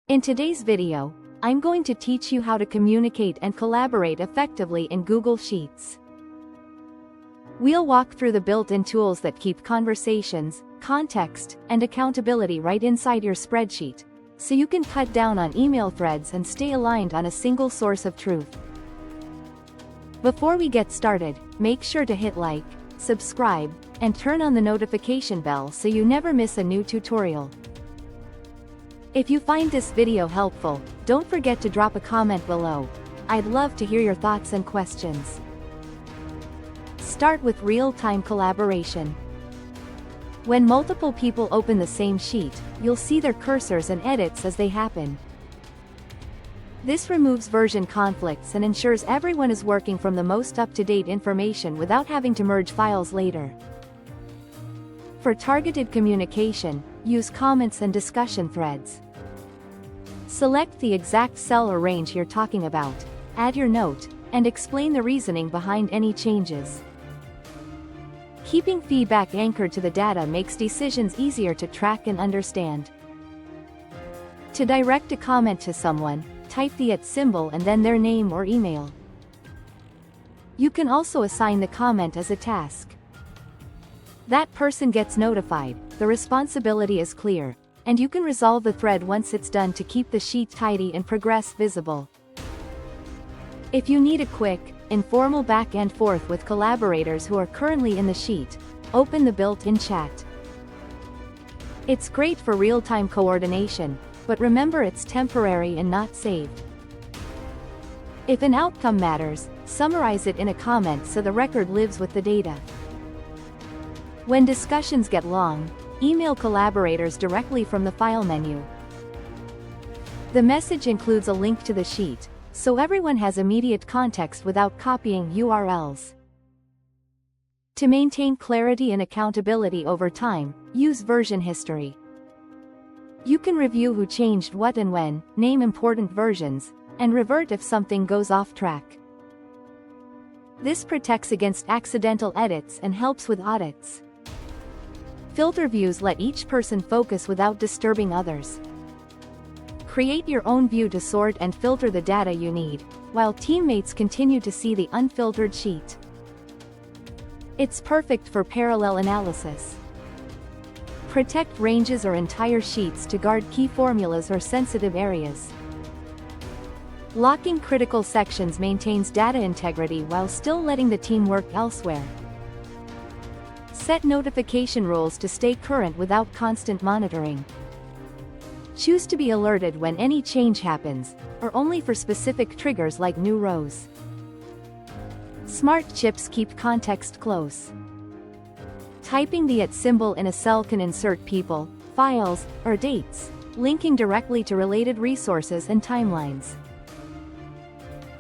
In today's video, I'm going to teach you how to communicate and collaborate effectively in Google Sheets. We'll walk through the built-in tools that keep conversations, context, and accountability right inside your spreadsheet, so you can cut down on email threads and stay aligned on a single source of truth. Before we get started, make sure to hit like, subscribe, and turn on the notification bell so you never miss a new tutorial. If you find this video helpful, don't forget to drop a comment below. I'd love to hear your thoughts and questions. Start with real-time collaboration. When multiple people open the same sheet, you'll see their cursors and edits as they happen. This removes version conflicts and ensures everyone is working from the most up-to-date information without having to merge files later. For targeted communication, use comments and discussion threads. Select the exact cell or range you're talking about, add your note, and explain the reasoning behind any changes. Keeping feedback anchored to the data makes decisions easier to track and understand. To direct a comment to someone, type the @ symbol and then their name or email. You can also assign the comment as a task. That person gets notified, the responsibility is clear, and you can resolve the thread once it's done to keep the sheet tidy and progress visible. If you need a quick, informal back and forth with collaborators who are currently in the sheet, open the built-in chat. It's great for real-time coordination, but remember it's temporary and not saved. If an outcome matters, summarize it in a comment so the record lives with the data. When discussions get long, email collaborators directly from the file menu. The message includes a link to the sheet, so everyone has immediate context without copying URLs. To maintain clarity and accountability over time, use version history. You can review who changed what and when, name important versions, and revert if something goes off track. This protects against accidental edits and helps with audits. Filter views let each person focus without disturbing others. Create your own view to sort and filter the data you need, while teammates continue to see the unfiltered sheet. It's perfect for parallel analysis. Protect ranges or entire sheets to guard key formulas or sensitive areas. Locking critical sections maintains data integrity while still letting the team work elsewhere. Set notification rules to stay current without constant monitoring. Choose to be alerted when any change happens, or only for specific triggers like new rows. Smart chips keep context close. Typing the @ symbol in a cell can insert people, files, or dates, linking directly to related resources and timelines.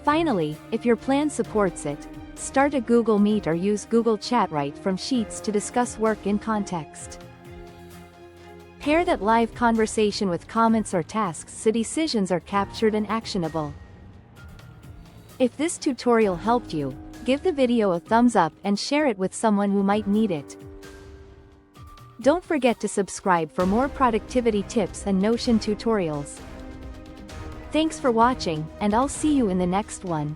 Finally, if your plan supports it, start a Google Meet or use Google Chat right from Sheets to discuss work in context. Pair that live conversation with comments or tasks so decisions are captured and actionable. If this tutorial helped you, give the video a thumbs up and share it with someone who might need it. Don't forget to subscribe for more productivity tips and Notion tutorials. Thanks for watching, and I'll see you in the next one.